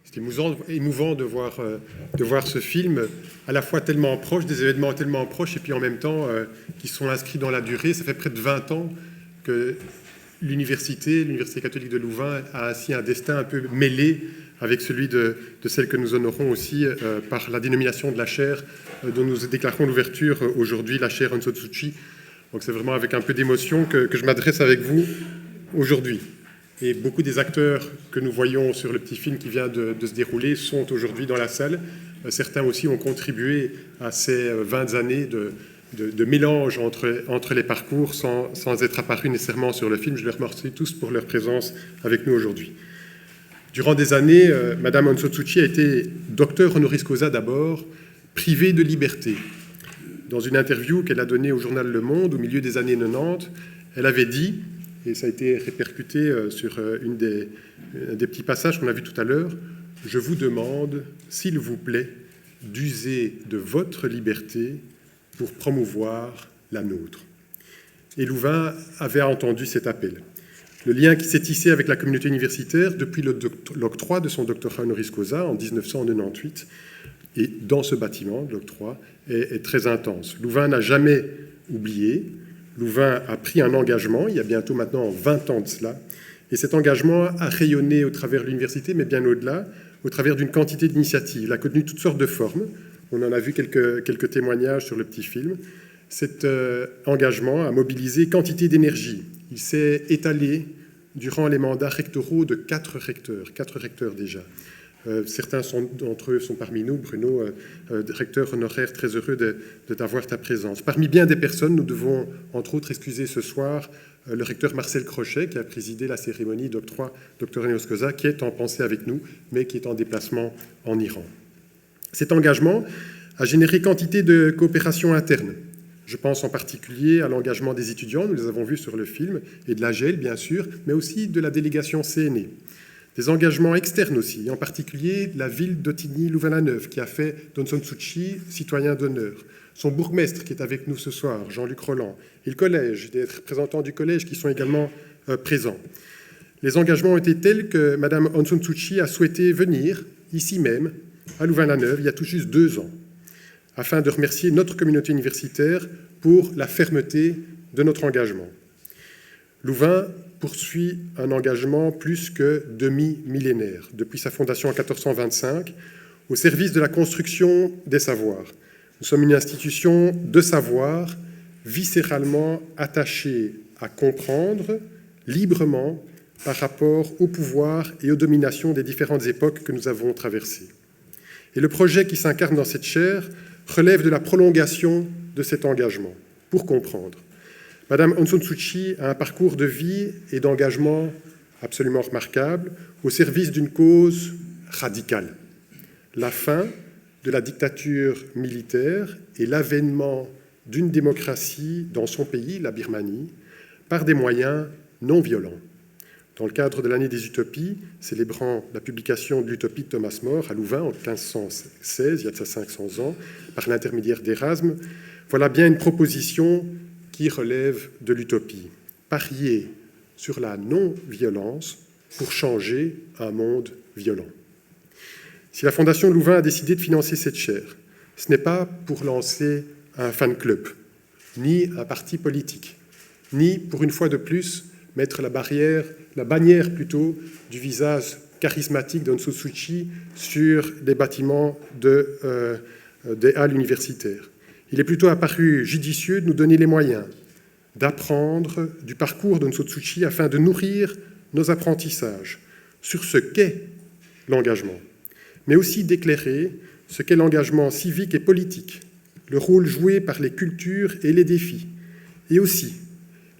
C'est émouvant de voir ce film, à la fois tellement proche, des événements tellement proches, et puis en même temps qui sont inscrits dans la durée. Ça fait près de 20 ans que l'Université catholique de Louvain a ainsi un destin un peu mêlé avec celui de celle que nous honorons aussi par la dénomination de la chaire dont nous déclarons l'ouverture aujourd'hui, la chaire Aung San Suu Kyi. Donc c'est vraiment avec un peu d'émotion que je m'adresse avec vous aujourd'hui. Et beaucoup des acteurs que nous voyons sur le petit film qui vient de se dérouler sont aujourd'hui dans la salle. Certains aussi ont contribué à ces 20 années de mélange entre les parcours sans être apparus nécessairement sur le film. Je les remercie tous pour leur présence avec nous aujourd'hui. Durant des années, Madame Aung San Suu Kyi a été docteur honoris causa d'abord, privée de liberté. Dans une interview qu'elle a donnée au journal Le Monde au milieu des années 90, elle avait dit, et ça a été répercuté sur une des petits passages qu'on a vus tout à l'heure, « Je vous demande, s'il vous plaît, d'user de votre liberté pour promouvoir la nôtre. » Et Louvain avait entendu cet appel. Le lien qui s'est tissé avec la communauté universitaire depuis l'octroi de son doctorat honoris causa en 1998, et dans ce bâtiment, l'octroi, est très intense. Louvain n'a jamais oublié. Louvain a pris un engagement, il y a bientôt maintenant 20 ans de cela, et cet engagement a rayonné au travers de l'université, mais bien au-delà, au travers d'une quantité d'initiatives. Il a connu toutes sortes de formes. On en a vu quelques témoignages sur le petit film. Cet engagement a mobilisé quantité d'énergie. Il s'est étalé durant les mandats rectoraux de 4 recteurs déjà. Certains d'entre eux sont parmi nous. Bruno, recteur honoraire, très heureux de t'avoir ta présence. Parmi bien des personnes, nous devons entre autres excuser ce soir le recteur Marcel Crochet, qui a présidé la cérémonie d'octroi doctorat honoris causa, qui est en pensée avec nous, mais qui est en déplacement en Iran. Cet engagement a généré quantité de coopération interne. Je pense en particulier à l'engagement des étudiants, nous les avons vus sur le film, et de la GEL, bien sûr, mais aussi de la délégation CNE. Des engagements externes aussi, en particulier la ville d'Ottigny-Louvain-la-Neuve, qui a fait d'Aung San Suu Kyi citoyen d'honneur. Son bourgmestre, qui est avec nous ce soir, Jean-Luc Roland, et le collège, des représentants du collège qui sont également présents. Les engagements ont été tels que Mme Aung San Suu Kyi a souhaité venir, ici même, à Louvain-la-Neuve, il y a tout juste 2 ans, afin de remercier notre communauté universitaire pour la fermeté de notre engagement. Louvain poursuit un engagement plus que demi-millénaire, depuis sa fondation en 1425, au service de la construction des savoirs. Nous sommes une institution de savoir, viscéralement attachée à comprendre librement par rapport au pouvoir et aux dominations des différentes époques que nous avons traversées. Et le projet qui s'incarne dans cette chaire relève de la prolongation de cet engagement, pour comprendre. Madame Aung San Suu Kyi a un parcours de vie et d'engagement absolument remarquable au service d'une cause radicale, la fin de la dictature militaire et l'avènement d'une démocratie dans son pays, la Birmanie, par des moyens non violents. Dans le cadre de l'année des utopies, célébrant la publication de l'utopie de Thomas More à Louvain en 1516, il y a de ça 500 ans, par l'intermédiaire d'Erasme, voilà bien une proposition qui relève de l'utopie. Parier sur la non-violence pour changer un monde violent. Si la Fondation Louvain a décidé de financer cette chaire, ce n'est pas pour lancer un fan club, ni un parti politique, ni, pour une fois de plus, mettre la bannière plutôt du visage charismatique d'Aung San Suu Kyi sur les bâtiments des halles universitaires. Il est plutôt apparu judicieux de nous donner les moyens d'apprendre du parcours d'Aung San Suu Kyi afin de nourrir nos apprentissages sur ce qu'est l'engagement, mais aussi d'éclairer ce qu'est l'engagement civique et politique, le rôle joué par les cultures et les défis, et aussi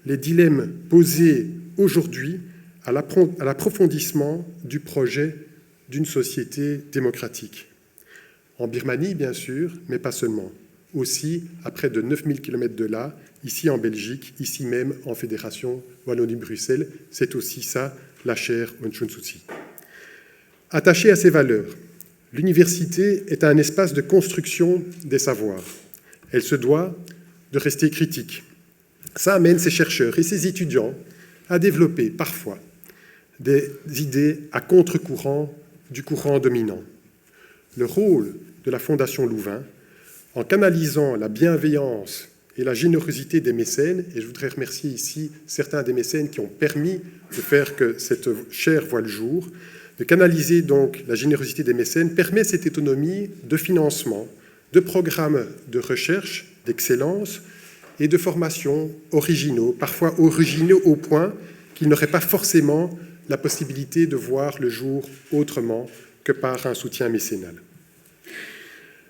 les dilemmes posés aujourd'hui à l'approfondissement du projet d'une société démocratique. En Birmanie, bien sûr, mais pas seulement. Aussi, à près de 9000 km de là, ici en Belgique, ici même en Fédération Wallonie-Bruxelles, c'est aussi ça, la chaire Aung San Suu Kyi. Attachée à ces valeurs, l'université est un espace de construction des savoirs. Elle se doit de rester critique. Ça amène ses chercheurs et ses étudiants à développer parfois des idées à contre-courant du courant dominant. Le rôle de la Fondation Louvain, en canalisant la bienveillance et la générosité des mécènes, et je voudrais remercier ici certains des mécènes qui ont permis de faire que cette chaire voie le jour, de canaliser donc la générosité des mécènes, permet cette autonomie de financement, de programmes de recherche, d'excellence et de formation originaux, parfois originaux au point qu'ils n'auraient pas forcément la possibilité de voir le jour autrement que par un soutien mécénal.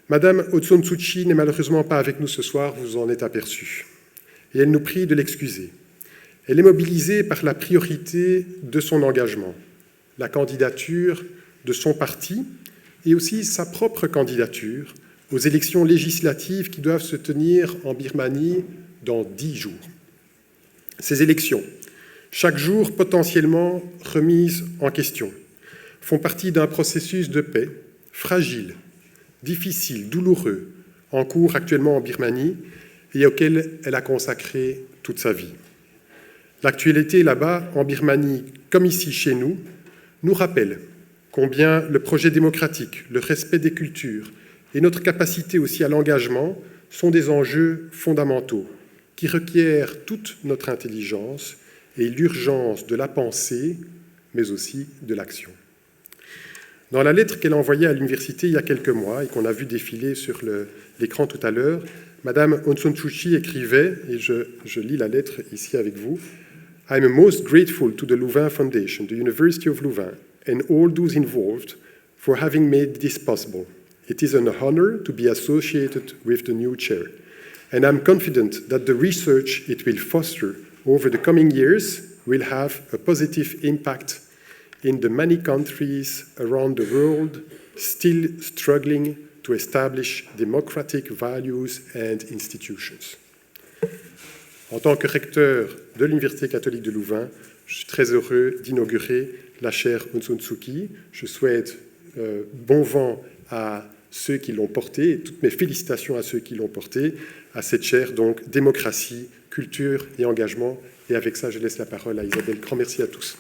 Madame Aung San Suu Kyi n'est malheureusement pas avec nous ce soir, vous en êtes aperçu, et elle nous prie de l'excuser. Elle est mobilisée par la priorité de son engagement, la candidature de son parti et aussi sa propre candidature aux élections législatives qui doivent se tenir en Birmanie dans 10 jours. Ces élections, chaque jour potentiellement remises en question, font partie d'un processus de paix fragile, difficile, douloureux, en cours actuellement en Birmanie et auquel elle a consacré toute sa vie. L'actualité là-bas, en Birmanie, comme ici chez nous, nous rappelle combien le projet démocratique, le respect des cultures et notre capacité aussi à l'engagement sont des enjeux fondamentaux qui requièrent toute notre intelligence et l'urgence de la pensée, mais aussi de l'action. Dans la lettre qu'elle a envoyée à l'université il y a quelques mois et qu'on a vu défiler sur l'écran tout à l'heure, Madame Aung San Suu Kyi écrivait, et je lis la lettre ici avec vous, « I am most grateful to the Louvain Foundation, the University of Louvain, and all those involved for having made this possible. It is an honor to be associated with the new chair, and I'm confident that the research it will foster over the coming years will have a positive impact in the many countries around the world still struggling to establish democratic values and institutions. » En tant que recteur de l'Université catholique de Louvain, je suis très heureux d'inaugurer la chaire Aung San Suu Kyi. Je souhaite bon vent à ceux qui l'ont portée, et toutes mes félicitations à ceux qui l'ont portée, à cette chaire, donc démocratie, culture et engagement. Et avec ça, je laisse la parole à Isabelle. Grand merci à tous.